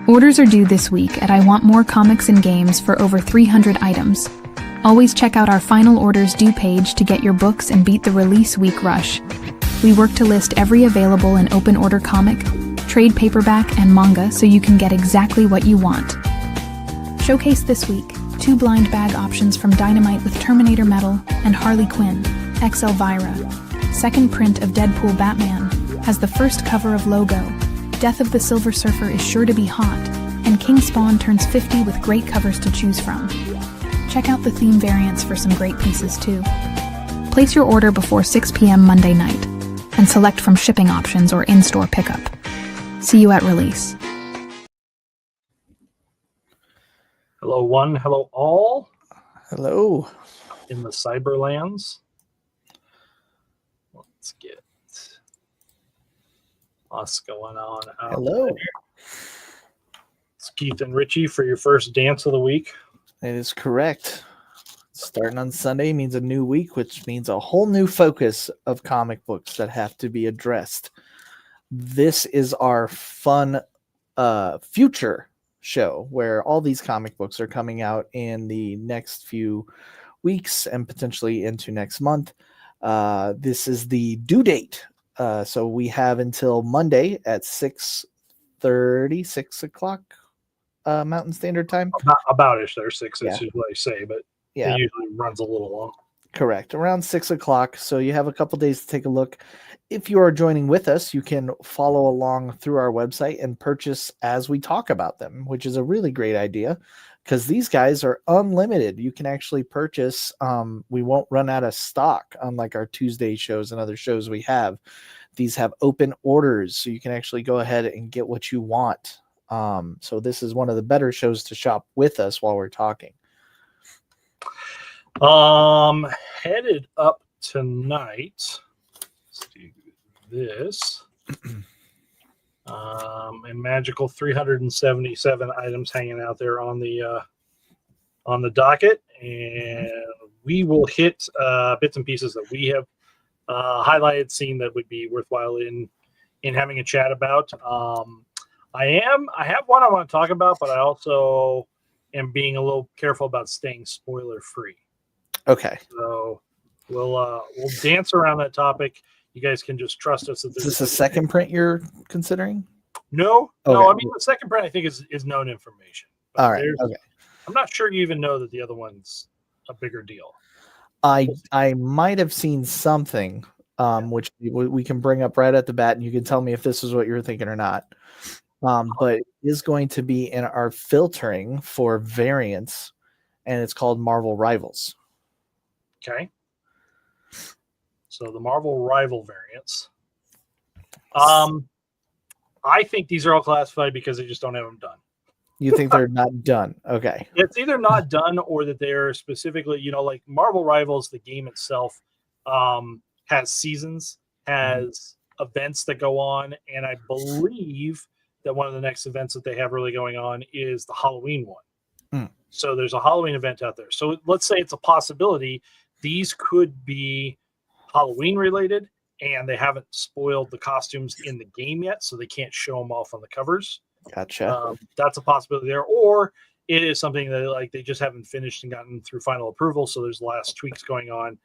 Orders are due this week at I Want More Comics and Games for over 300 items. Always check out our final orders due page to get your books and beat the release week rush. We work to list every available and open order comic, trade paperback, and manga so you can get exactly what you want. Showcase this week, 2 blind bag options from Dynamite with Terminator Metal and Harley Quinn, X Elvira. Second print of Deadpool Batman has the first cover of Logo. Death of the Silver Surfer is sure to be hot, and King Spawn turns 50 with great covers to choose from. Check out the theme variants for some great pieces too. Place your order before 6 p.m. Monday night, and select from shipping options or in-store pickup. See you at release. Hello one, hello all. Hello. In the Cyberlands. Let's get what's going on out Hello. there. It's Keith and Richie for your first dance of the week. It is correct. Starting on Sunday means a new week, which means a whole new focus of comic books that have to be addressed. This is our fun future show where all these comic books are coming out in the next few weeks and potentially into next month. This is the due date. So we have until Monday at 6:30, 6 o'clock Mountain Standard Time. About-ish there, 6 Yeah. is what I say, but Yeah, it usually runs a little long. correct. Around 6 o'clock. So you have a couple days to take a look. If you are joining with us, you can follow along through our website and purchase as we talk about them, which is a really great idea because these guys are unlimited. You can actually purchase. We won't run out of stock, unlike our Tuesday shows and other shows we have. These have open orders, so you can actually go ahead and get what you want. So this is one of the better shows to shop with us while we're talking. Headed up tonight. Let's do this. A magical 377 items hanging out there on the docket, and we will hit bits and pieces that we have highlighted, seen that would be worthwhile in having a chat about. I have one I want to talk about, but I also am being a little careful about staying spoiler free. Okay. So we'll dance around that topic. You guys can just trust us. Is this a second print you're considering? No. Okay. No, I mean, the second print I think is known information. But All right. Okay. I'm not sure you even know that the other one's a bigger deal. I might have seen something, which we can bring up right at the bat, and you can tell me if this is what you're thinking or not. But it is going to be in our filtering for variants, and it's called Marvel Rivals. Okay. So the Marvel Rival variants. I think these are all classified because they just don't have them done. You think they're not done? Okay. It's either not done or that they're specifically, like Marvel Rivals, the game itself has seasons, has events that go on, and I believe that one of the next events that they have really going on is the Halloween one. So there's a Halloween event out there. So let's say it's a possibility these could be Halloween related, and they haven't spoiled the costumes in the game yet, so they can't show them off on the covers. Gotcha. That's a possibility there. Or it is something that they just haven't finished and gotten through final approval, so there's last tweaks going on,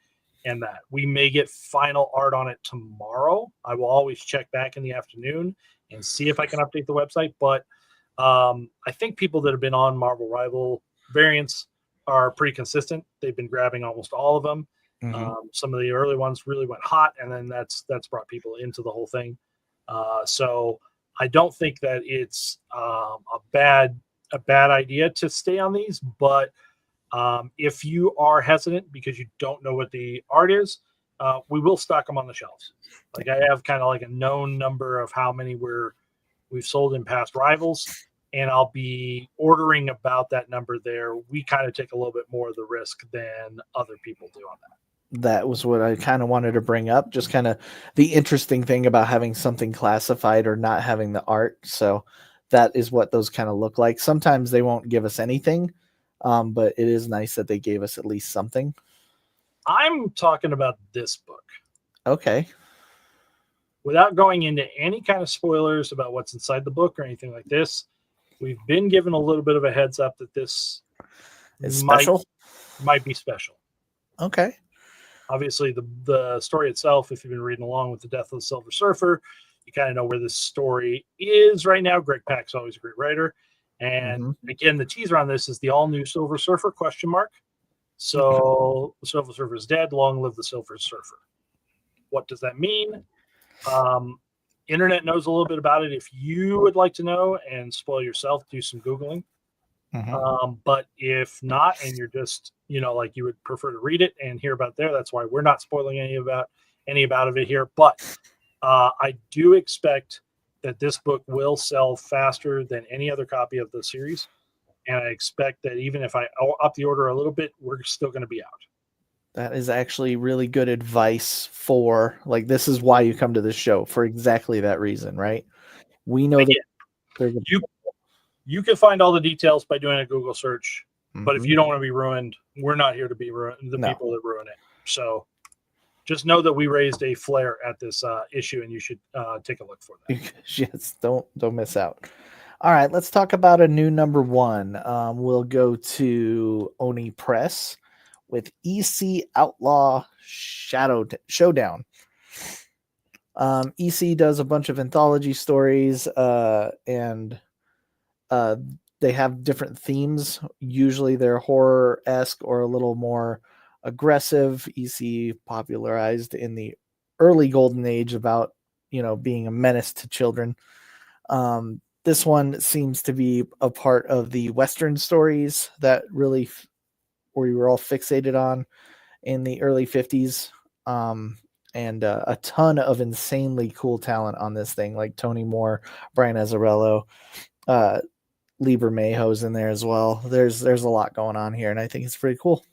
and that we may get final art on it tomorrow. I will always check back in the afternoon and see if I can update the website, but I think people that have been on Marvel Rival variants are pretty consistent. They've been grabbing almost all of them. Some of the early ones really went hot, and then that's brought people into the whole thing. So I don't think that it's a bad idea to stay on these, but if you are hesitant because you don't know what the art is, we will stock them on the shelves. Like I have kind of like a known number of how many we've sold in past Rivals, and I'll be ordering about that number there. We kind of take a little bit more of the risk than other people do on that. That was what I kind of wanted to bring up. Just kind of the interesting thing about having something classified or not having the art. So that is what those kind of look like. Sometimes they won't give us anything, but it is nice that they gave us at least something. I'm talking about this book. Okay. Without going into any kind of spoilers about what's inside the book or anything like this, We've been given a little bit of a heads up that this Is special? might be special. Okay. Obviously, the story itself, if you've been reading along with the Death of the Silver Surfer, you kind of know where this story is right now. Greg Pak's always a great writer. And again, the teaser on this is the all-new Silver Surfer, ? So the Silver Surfer is dead. Long live the Silver Surfer. What does that mean? Internet knows a little bit about it. If you would like to know and spoil yourself, do some Googling. But if not, and you're just, like you would prefer to read it and hear about there, that's why we're not spoiling any about it here. But I do expect that this book will sell faster than any other copy of the series. And I expect that even if I up the order a little bit, we're still going to be out. That is actually really good advice for, like, this is why you come to this show, for exactly that reason, right? We know that there's you can find all the details by doing a Google search, but if you don't want to be ruined, we're not here to be ruined, people that ruin it. So just know that we raised a flare at this issue, and you should take a look for that. Yes, don't miss out. All right, let's talk about a new number one. We'll go to Oni Press with EC Outlaw Showdown. EC does a bunch of anthology stories, and they have different themes. Usually they're horror-esque or a little more aggressive. EC popularized in the early golden age about, being a menace to children. This one seems to be a part of the Western stories that really we were all fixated on in the early 50s. And a ton of insanely cool talent on this thing, like Tony Moore, Brian Azzarello, Lieber Mayhew's in there as well. There's a lot going on here, and I think it's pretty cool.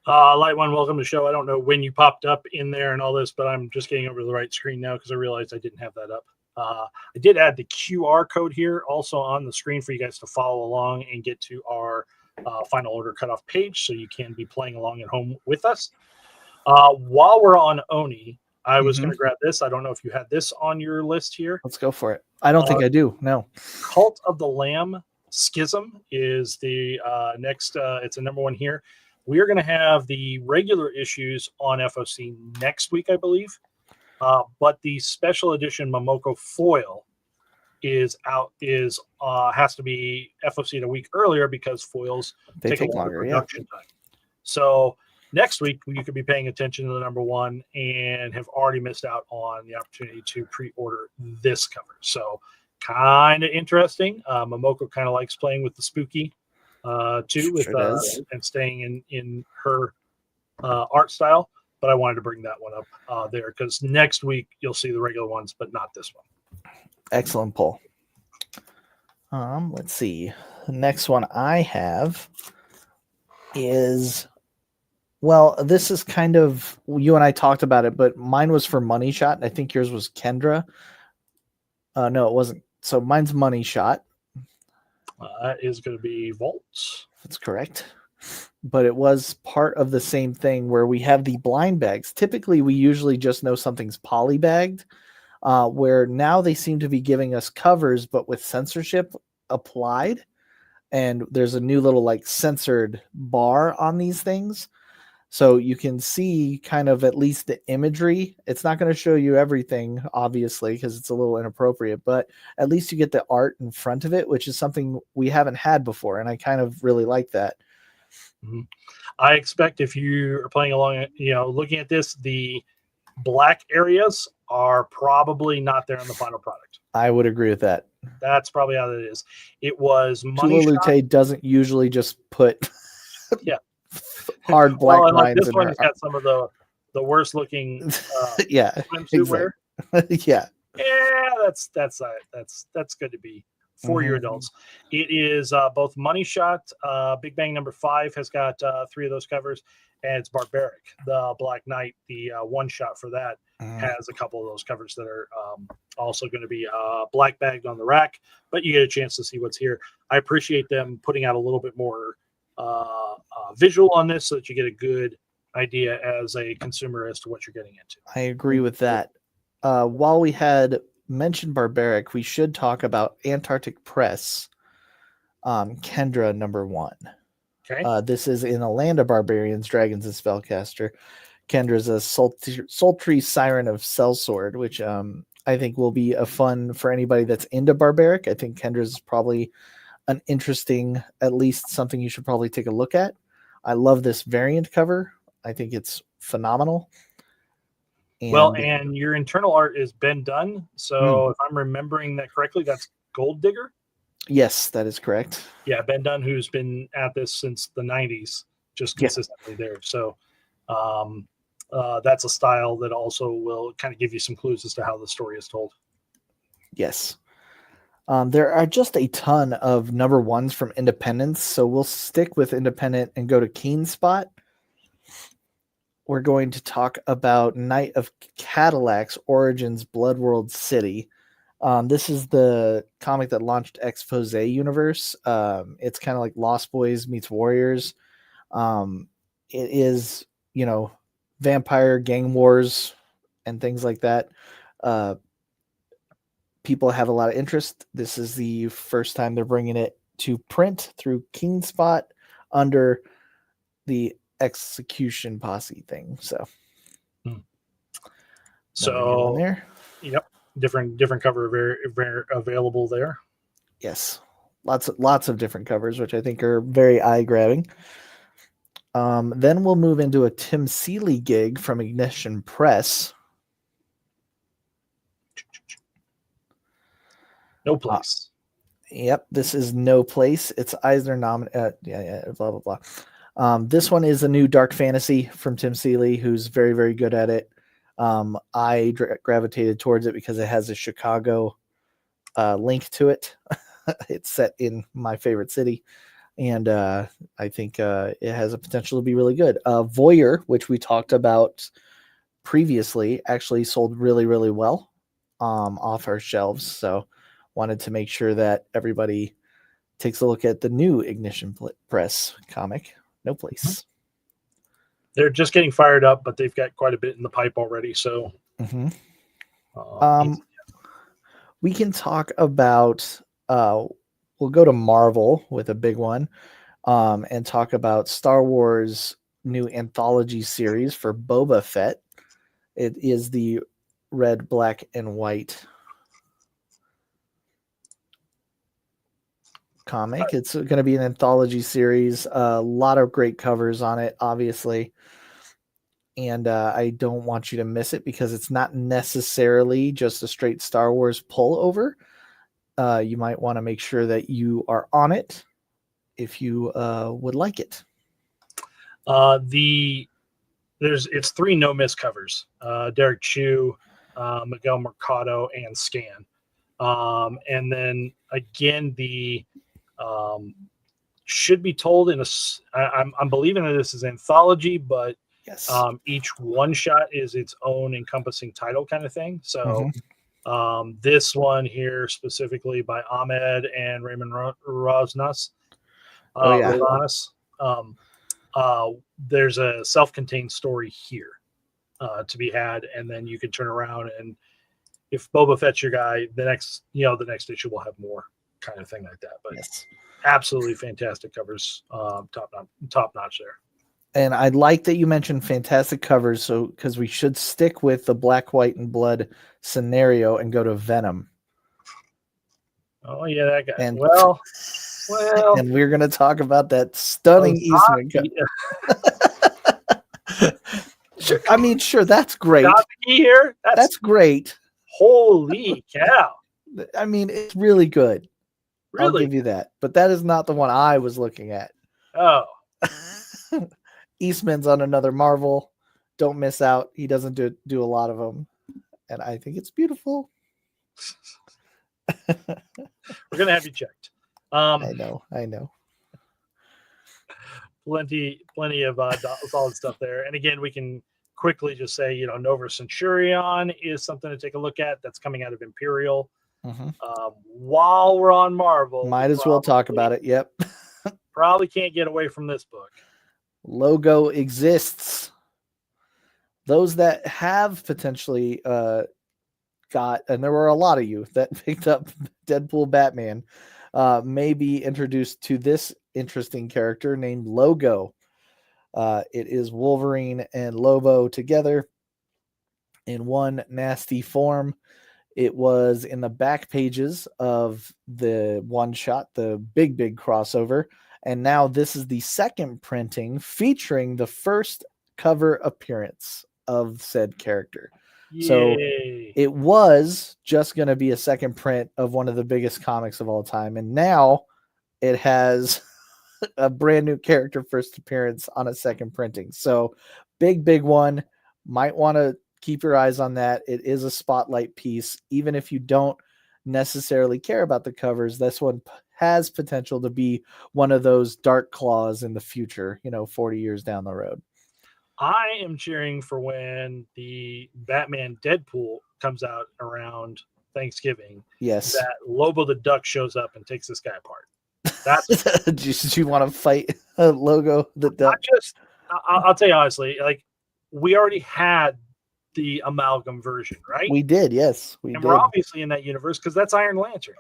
Light One, welcome to the show. I don't know when you popped up in there and all this, but I'm just getting over to the right screen now because I realized I didn't have that up. I did add the QR code here also on the screen for you guys to follow along and get to our final order cutoff page, so you can be playing along at home with us. While we're on Oni, I was going to grab this. I don't know if you had this on your list here. Let's go for it. I don't think I do. No. Cult of the Lamb Schism is the next. It's a number one here. We are going to have the regular issues on FOC next week, I believe. But the special edition Momoko foil is out. Has to be FOC'd a week earlier because foils take a longer production time. So next week you could be paying attention to the number one and have already missed out on the opportunity to pre-order this cover. So kind of interesting. Momoko kind of likes playing with the spooky too, with and staying in her art style. But I wanted to bring that one up there because next week you'll see the regular ones, but not this one. Excellent pull. Let's see. The next one I have is, well, this is kind of, you and I talked about it, but mine was for Money Shot. And I think yours was Kendra. No, it wasn't. So mine's Money Shot. That is going to be Volts. That's correct. But it was part of the same thing where we have the blind bags. Typically, we usually just know something's polybagged, where now they seem to be giving us covers, but with censorship applied. And there's a new little censored bar on these things. So you can see kind of at least the imagery. It's not going to show you everything, obviously, because it's a little inappropriate, but at least you get the art in front of it, which is something we haven't had before. And I kind of really like that. Mm-hmm. I expect if you are playing along, looking at this, the black areas are probably not there in the final product. I would agree with that. That's probably how it is. It was Money Shot. Lute doesn't usually just put hard black lines. This one's got some of the worst looking swimsuit wear. Yeah, that's good to be for your adults. It is both Money Shot, Big Bang number 5 has got 3 of those covers, and it's Barbaric, the Black Knight, the one shot for that has a couple of those covers that are also going to be black bagged on the rack, but you get a chance to see what's here. I appreciate them putting out a little bit more visual on this so that you get a good idea as a consumer as to what you're getting into. I agree with that. While we had mention barbaric, we should talk about Antarctic Press, Kendra #1. Okay. This is in a land of barbarians, dragons, and spellcaster. Kendra's a sultry siren of sellsword, which I think will be a fun for anybody that's into barbaric. I think Kendra's probably an interesting, at least something you should probably take a look at. I love this variant cover. I think it's phenomenal. And your internal art is Ben Dunn. So if I'm remembering that correctly, that's Gold Digger. Yes, that is correct. Yeah, Ben Dunn, who's been at this since the 90s, just consistently there. So that's a style that also will kind of give you some clues as to how the story is told. Yes. There are just a ton of #1s from Independence, so we'll stick with Independent and go to Keen Spot. We're going to talk about Knight of Cadillac's Origins Bloodworld City. This is the comic that launched Expose Universe. It's kind of like Lost Boys meets Warriors. It is, vampire gang wars and things like that. People have a lot of interest. This is the first time they're bringing it to print through Keen Spot under the Execution Posse thing. So there. Yep, different cover available there. Yes, lots of different covers, which I think are very eye grabbing. Then we'll move into a Tim Seeley gig from Ignition Press. No Place. Yep, this is No Place. It's Eisner nominated. Blah blah blah. This one is a new dark fantasy from Tim Seeley, who's very, very good at it. I gravitated towards it because it has a Chicago link to it. It's set in my favorite city, and I think it has a potential to be really good. Voyeur, which we talked about previously, actually sold really, really well off our shelves. So wanted to make sure that everybody takes a look at the new Ignition Press comic. No Place. They're just getting fired up, but they've got quite a bit in the pipe already. So, we can talk about. We'll go to Marvel with a big one, and talk about Star Wars new anthology series for Boba Fett. It is the red, black, and white comic. It's going to be an anthology series. A lot of great covers on it, obviously. And I don't want you to miss it because it's not necessarily just a straight Star Wars pullover. You might want to make sure that you are on it if you would like it. It's 3 no miss covers. Derek Chu, Miguel Mercado, and Scan. And then again, the should be told in I'm believing that this is anthology, but yes, each one shot is its own encompassing title kind of thing. So this one here specifically by Ahmed and Raymond Rosnas. There's a self-contained story here to be had, and then you can turn around, and if Boba Fett's your guy, the next issue will have more kind of thing like that. But absolutely fantastic covers, top notch there. And I'd like that you mentioned fantastic covers, so because we should stick with the black, white, and blood scenario and go to Venom. Oh yeah, that guy. And, well, and we're going to talk about that stunning Eastman cover. Sure, that's great. Here, that's great. Holy cow! I mean, it's really good. Really? I'll give you that. But that is not the one I was looking at. Oh. Eastman's on another Marvel. Don't miss out. He doesn't do a lot of them. And I think it's beautiful. We're going to have you checked. I know. Plenty of solid stuff there. And again, we can quickly just say, Nova Centurion is something to take a look at. That's coming out of Imperial. While we're on Marvel, might as well talk about it. Yep. Probably can't get away from this book. Logo Exists. Those that have potentially got, and there were a lot of you that picked up Deadpool Batman, may be introduced to this interesting character named Logo. It is Wolverine and Lobo together in one nasty form. It was in the back pages of the one shot, the big crossover. And now this is the second printing featuring the first cover appearance of said character. Yay. So it was just going to be a second print of one of the biggest comics of all time. And now it has a brand new character first appearance on a second printing. So big one. Might want to keep your eyes on that. It is a spotlight piece. Even if you don't necessarily care about the covers, this one has potential to be one of those dark claws in the future, 40 years down the road. I am cheering for when the Batman Deadpool comes out around Thanksgiving. Yes. That Lobo the Duck shows up and takes this guy apart. That's Did you want to fight Logo the Duck? I'll tell you honestly, like, we already had the amalgam version, right? We did, yes. We're obviously in that universe because that's Iron Lantern.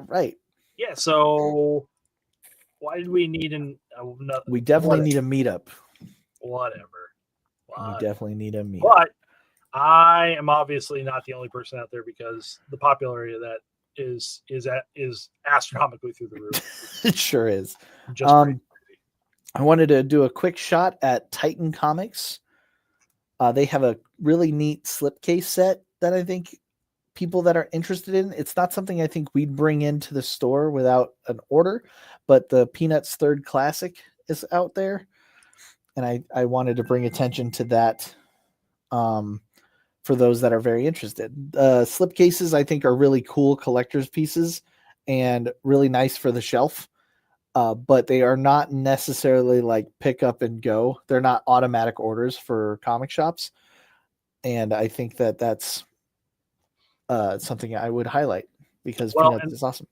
Right. Yeah, so why did we need another? We definitely need a meetup. Whatever. We definitely need a meetup. But I am obviously not the only person out there because the popularity of that is astronomically through the roof. It sure is. Just I wanted to do a quick shot at Titan Comics. They have a really neat slipcase set that I think people that are interested in. It's not something I think we'd bring into the store without an order, but the Peanuts Third Classic is out there. And I wanted to bring attention to that for those that are very interested. Slipcases, I think, are really cool collector's pieces and really nice for the shelf. But they are not necessarily like pick up and go. They're not automatic orders for comic shops. And I think that that's something I would highlight because Peanuts is awesome.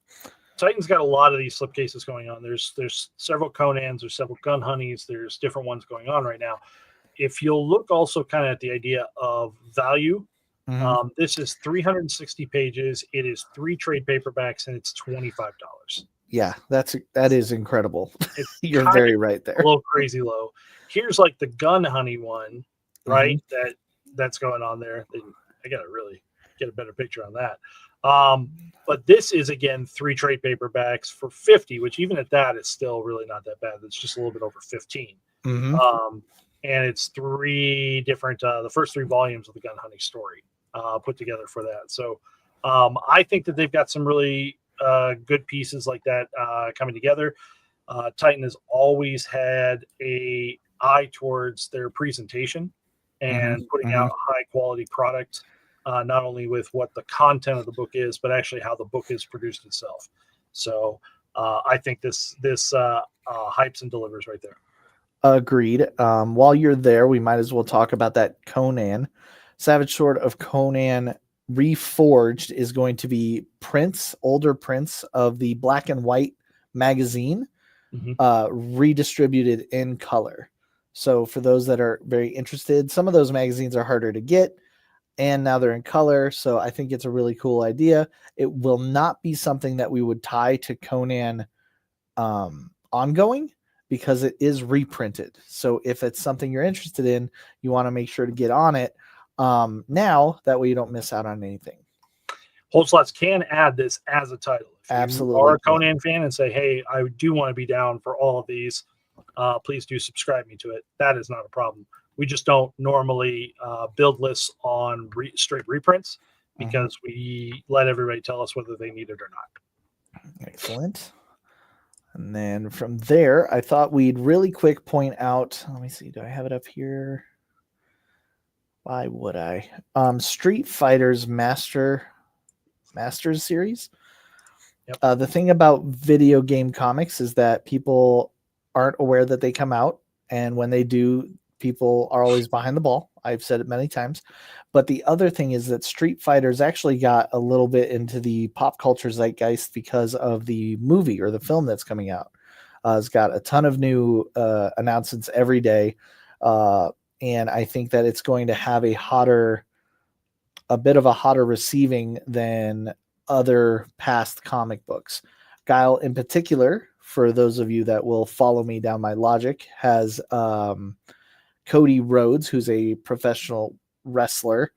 Titan's got a lot of these slipcases going on. There's several Conans, there's several Gun Honeys, there's different ones going on right now. If you'll look also kind of at the idea of value, this is 360 pages. It is 3 trade paperbacks, and it's $25. Yeah, that is incredible. You're very right there. A little crazy low. Here's like the Gun Honey one, right? That's going on there. I gotta really get a better picture on that. But this is again 3 trade paperbacks for $50, which even at that is still really not that bad. It's just a little bit over 15. And it's 3 different the first 3 volumes of the Gun Honey story put together for that. So I think that they've got some really good pieces like that coming together. Titan has always had a eye towards their presentation and putting out a high quality product, not only with what the content of the book is, but actually how the book is produced itself. So I think this hypes and delivers right there. Agreed. While you're there, we might as well talk about that Conan. Savage Sword of Conan Reforged is going to be older prints of the black and white magazine, redistributed in color. So for those that are very interested, some of those magazines are harder to get, and now they're in color. So I think it's a really cool idea. It will not be something that we would tie to Conan ongoing, because it is reprinted. So if it's something you're interested in, you want to make sure to get on it now. That way you don't miss out on anything. Hold Slots can add this as a title. If Absolutely. you are a Conan fan and say, hey, I do want to be down for all of these, please do subscribe me to it. That is not a problem. We just don't normally build lists on straight reprints because we let everybody tell us whether they need it or not. Excellent. And then from there, I thought we'd really quick point out, let me see, do I have it up here? Why would I? Street Fighter's Masters series. Yep. The thing about video game comics is that people aren't aware that they come out. And when they do, people are always behind the ball. I've said it many times. But the other thing is that Street Fighter's actually got a little bit into the pop culture zeitgeist because of the movie or the film that's coming out. It's got a ton of new announcements every day. And I think that it's going to have a hotter a bit of a hotter receiving than other past comic books. Guile, in particular, for those of you that will follow me down my logic, has Cody Rhodes, who's a professional wrestler,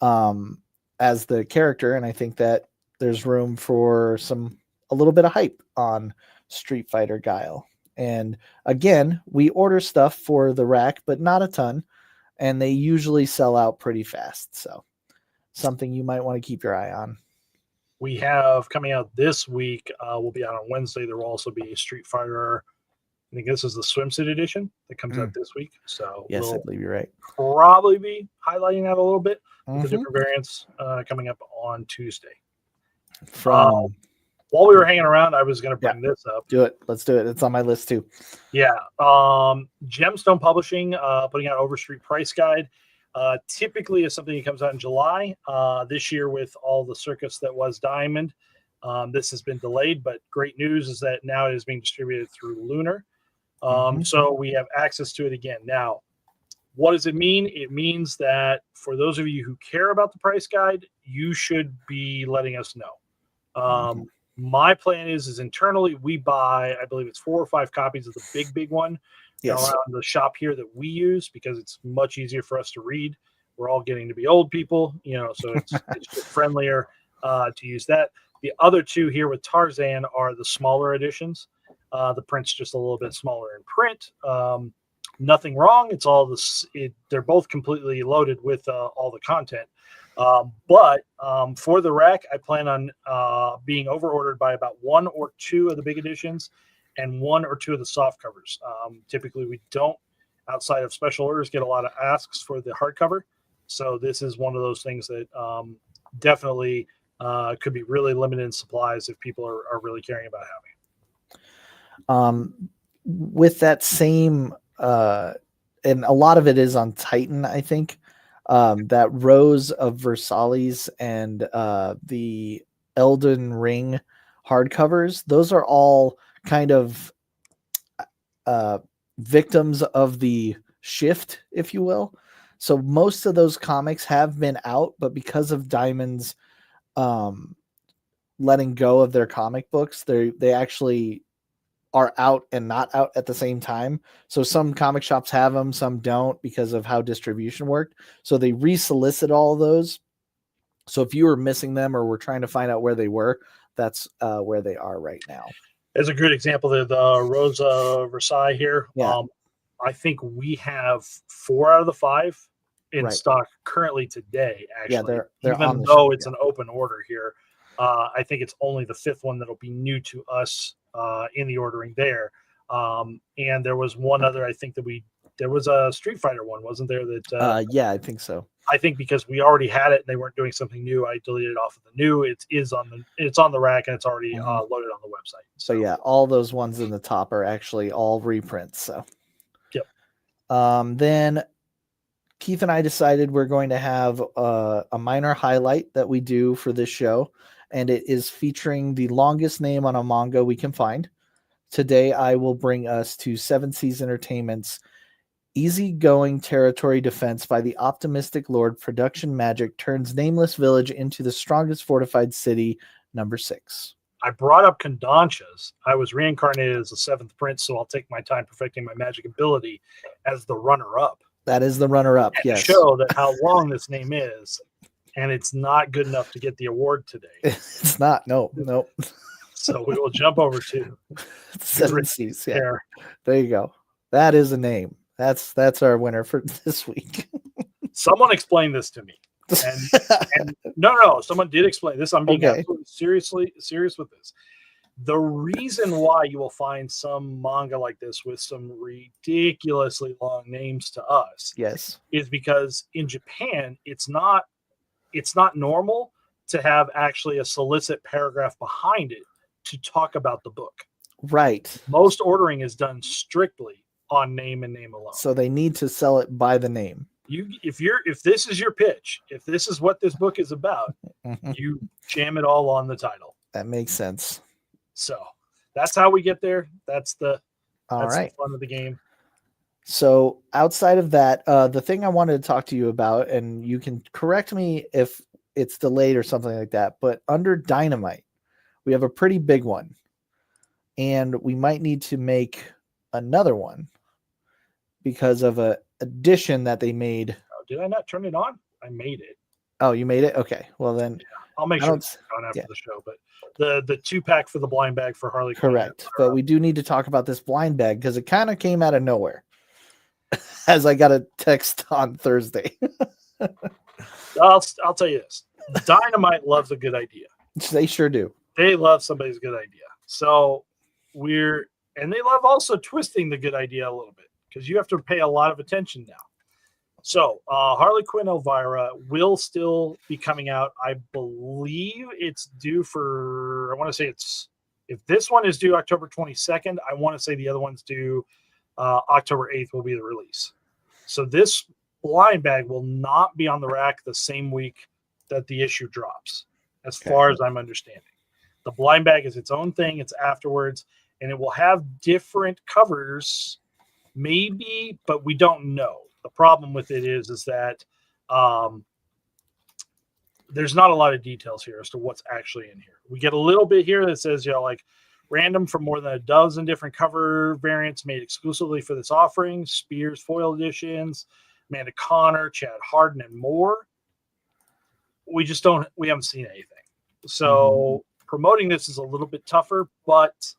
as the character, and I think that there's room for a little bit of hype on Street Fighter Guile. And again, we order stuff for the rack, but not a ton, and they usually sell out pretty fast. So something you might want to keep your eye on. We have coming out this week, will be out on Wednesday. There will also be a Street Fighter. I think this is the swimsuit edition that comes out this week. So yes, I believe you're right. Probably be highlighting that a little bit with the different variants coming up on Tuesday. While we were hanging around, I was going to bring this up. Do it. Let's do it. It's on my list too. Yeah. Gemstone Publishing putting out Overstreet Price Guide. Typically is something that comes out in July. This year with all the circus that was Diamond, this has been delayed, but great news is that now it is being distributed through Lunar. So we have access to it again. Now, what does it mean? It means that for those of you who care about the price guide, you should be letting us know. My plan is internally we buy, I believe it's 4 or 5 copies of the big one around the shop here that we use because it's much easier for us to read. We're all getting to be old people, so it's just friendlier to use that. The other 2 here with Tarzan are the smaller editions. The print's just a little bit smaller in print. Nothing wrong. It's all this. They're both completely loaded with all the content. But for the rack, I plan on being overordered by about 1 or 2 of the big editions and 1 or 2 of the soft covers. Typically, we don't, outside of special orders, get a lot of asks for the hardcover. So this is one of those things that definitely could be really limited in supplies if people are really caring about having it. With that same, and a lot of it is on Titan, I think. That Rose of Versailles and the Elden Ring hardcovers, those are all kind of victims of the shift, if you will. So most of those comics have been out, but because of Diamond's letting go of their comic books, they actually are out and not out at the same time. So some comic shops have them, some don't because of how distribution worked. So they resolicit all of those. So if you were missing them or were trying to find out where they were, that's where they are right now. As a good example, the Rosa Versailles here. Yeah. I think we have 4 out of the 5 in stock currently today. Actually, yeah, they're even though it's an open order here, I think it's only the 5th one that'll be new to us in the ordering there. And there was one other, I think there was a Street Fighter one, wasn't there? That yeah, I think so. I think because we already had it and they weren't doing something new, I deleted it off of the new. It's on the rack and it's already loaded on the website. So yeah, all those ones in the top are actually all reprints. So yep. Then Keith and I decided we're going to have a minor highlight that we do for this show, and it is featuring the longest name on a manga we can find. Today, I will bring us to 7 Seas Entertainment's Easygoing Territory Defense by the Optimistic Lord Production Magic turns Nameless Village into the strongest fortified city, number 6. I brought up Kondansha's. I was reincarnated as the 7th prince, so I'll take my time perfecting my magic ability as the runner-up. That is the runner-up, and yes. Show that how long this name is, and it's not good enough to get the award today. It's not. No. So we will jump over to 7 Seas. Yeah. There you go. That is a name. That's our winner for this week. Someone explained this to me. And no, someone did explain this. I'm being absolutely serious with this. The reason why you will find some manga like this with some ridiculously long names to us, yes, is because in Japan it's not normal to have actually a solicit paragraph behind it to talk about the book. Right. Most ordering is done strictly on name and name alone. So they need to sell it by the name. If this is your pitch, if this is what this book is about, you jam it all on the title. That makes sense. So that's how we get there. That's the fun of the game. So outside of that, the thing I wanted to talk to you about, and you can correct me if it's delayed or something like that. But under Dynamite, we have a pretty big one, and we might need to make another one because of a addition that they made. Oh, did I not turn it on? I made it. Oh, you made it? Okay. Well, then I'll make sure it's on after the show. But the 2-pack for the blind bag for Harley Quinn. Correct. But we do need to talk about this blind bag because it kind of came out of nowhere as I got a text on Thursday. I'll tell you this. Dynamite loves a good idea. They sure do. They love somebody's good idea. So and they love also twisting the good idea a little bit because you have to pay a lot of attention now. So Harley Quinn Elvira will still be coming out. I believe it's due for, I want to say if this one is due October 22nd, I want to say the other one's due October 8th will be the release. So this blind bag will not be on the rack the same week that the issue drops, as far as I'm understanding. The blind bag is its own thing. It's afterwards, and it will have different covers, maybe, but we don't know. The problem with it is that there's not a lot of details here as to what's actually in here. We get a little bit here that says, like random from more than a dozen different cover variants made exclusively for this offering, Spears foil editions, Amanda Connor, Chad Harden, and more. We haven't seen anything. So promoting this is a little bit tougher, but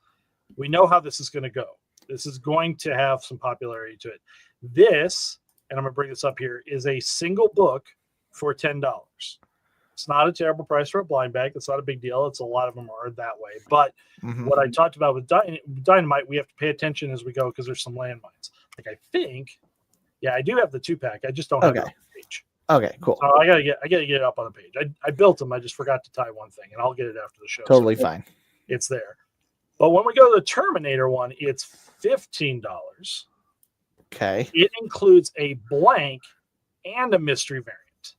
we know how this is going to go. This is going to have some popularity to it. This, and I'm going to bring this up here, is a single book for $10. It's not a terrible price for a blind bag. It's not a big deal. A lot of them are that way. But what I talked about with Dynamite, we have to pay attention as we go because there's some landmines. I think, I do have the 2-pack. I just don't have it on the page. Okay, cool. So I gotta get it up on the page. I built them. I just forgot to tie one thing, and I'll get it after the show. Totally fine. It's there. But when we go to the Terminator one, it's $15. Okay. It includes a blank and a mystery variant.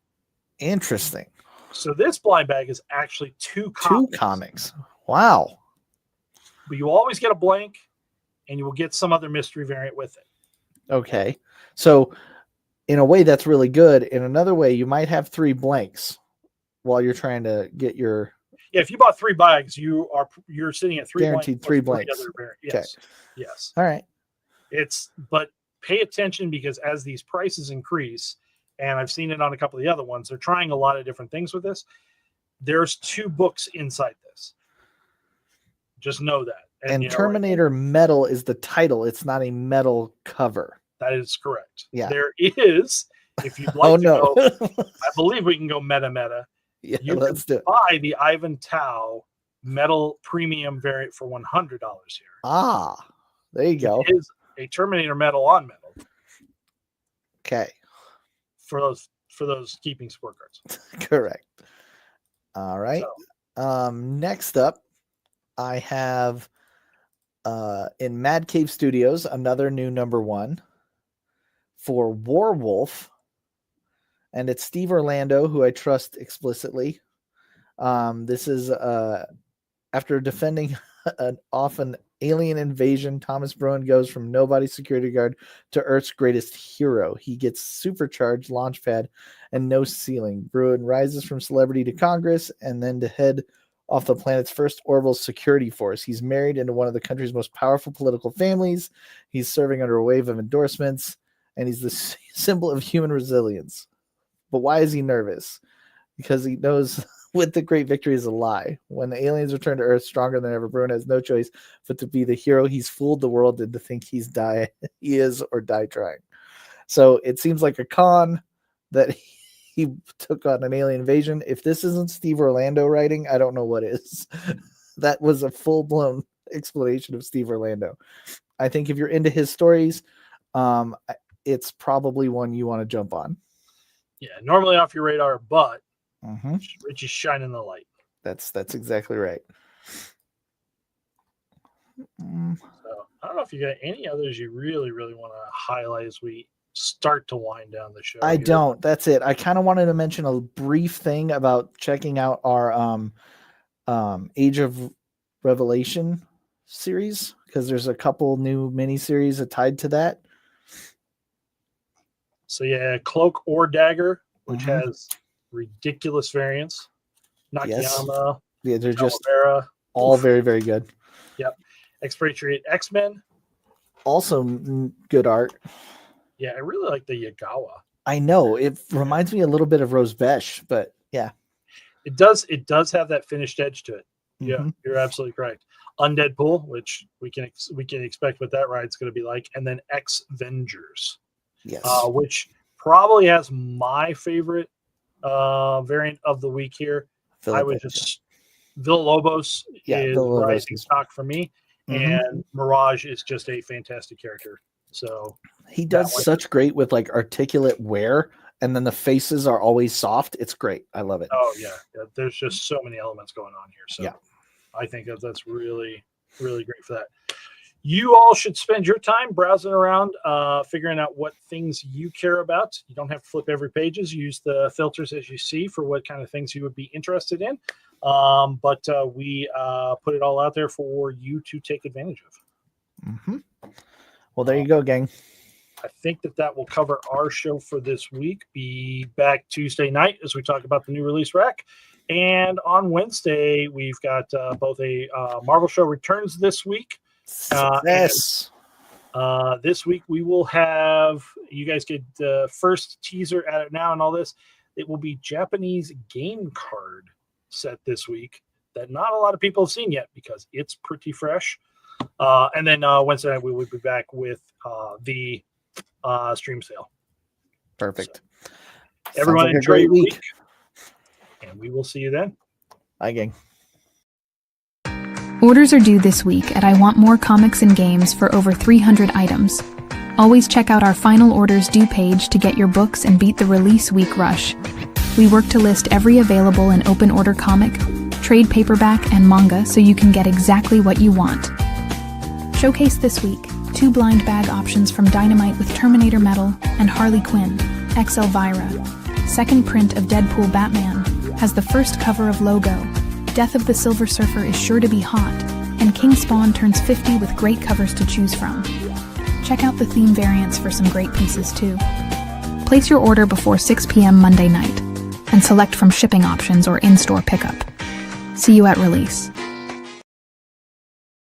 Interesting. So this blind bag is actually two comics. Wow. But you always get a blank, and you will get some other mystery variant with it. Okay. So in a way, that's really good. In another way, you might have 3 blanks while you're trying to get your... Yeah, if you bought 3 bags, you're sitting at 3 guaranteed 3 blanks. Yes. Okay. Yes. All right. But pay attention because as these prices increase, and I've seen it on a couple of the other ones, they're trying a lot of different things with this. There's 2 books inside this. Just know that. And Terminator Metal is the title. It's not a metal cover. That is correct. Yeah. There is, if you'd like to go, I believe we can go meta. Yeah, you let's do it. Buy the Ivan Tao metal premium variant for $100 here. Ah, there you go. It is a Terminator metal on metal. Okay. For those keeping scorecards. Correct. All right. So. Next up, I have in Mad Cave Studios another new #1 for Warwolf, and it's Steve Orlando, who I trust explicitly. This is after defending an often alien invasion, Thomas Brown goes from nobody security guard to Earth's greatest hero. He gets supercharged launch pad and no ceiling. Bruin rises from celebrity to Congress and then to head off the planet's first orbital security force. He's married into one of the country's most powerful political families. He's serving under a wave of endorsements, and he's the symbol of human resilience. But why is he nervous? Because he knows with the great victory is a lie. When the aliens return to Earth stronger than ever, Bruin has no choice but to be the hero. He's fooled the world into think he is or die trying. So it seems like a con that he took on an alien invasion. If this isn't Steve Orlando writing, I don't know what is. That was a full-blown explanation of Steve Orlando. I think if you're into his stories, it's probably one you want to jump on. Yeah, normally off your radar, but Richie's shining the light. That's exactly right. So I don't know if you got any others you really, really want to highlight as we start to wind down the show. I don't. That's it. I kind of wanted to mention a brief thing about checking out our Age of Revelation series, because there's a couple new miniseries tied to that. So yeah, Cloak or Dagger, which has ridiculous variants. Nakayama, Yes. Yeah, they're just Calavera. all very, very good. Yep. Expatriate X-Men. Also, good art. Yeah, I really like the Yagawa. I know it reminds me a little bit of Rose Besh, but yeah, It does have that finished edge to it. Yeah, Mhm. you're absolutely correct. Undead Pool, which we can expect what that ride's going to be like, and then X Vengers, Yes. which probably has my favorite variant of the week here. I would just Villalobos is Villalobos rising is- stock for me, and Mirage is just a fantastic character. So He does such great with like articulate wear, and then the faces are always soft. It's great. I love it. Oh yeah. There's just so many elements going on here. So Yeah. I think that's really, really great for that. You all should spend your time browsing around, figuring out what things you care about. You don't have to flip every pages. Use the filters as you see for what kind of things you would be interested in. But we put it all out there for you to take advantage of. Well, there you go, gang. I think that will cover our show for this week. Be back Tuesday night as we talk about the new release rack. And on Wednesday, we've got both a Marvel show returns this week. Yes. This week we will have, you guys get the first teaser at it now and all this. It will be Japanese game card set this week that not a lot of people have seen yet because it's pretty fresh. And then Wednesday night we will be back with the stream sale. Perfect. So, everyone like a enjoy great your week. week, and we will see you then. Bye, gang. Orders are due this week at I Want More Comics and Games for over 300 items. Always check out our final orders due page to get your books and beat the release week rush. We work to list every available and open order comic, trade paperback, and manga so you can get exactly what you want. Showcase this week, 2 blind bag options from Dynamite with Terminator Metal and Harley Quinn, X Elvira. Second print of Deadpool Batman has the first cover of Logo. Death of the Silver Surfer is sure to be hot, and King Spawn turns 50 with great covers to choose from. Check out the theme variants for some great pieces too. Place your order before 6 p.m. Monday night, and select from shipping options or in-store pickup. See you at release.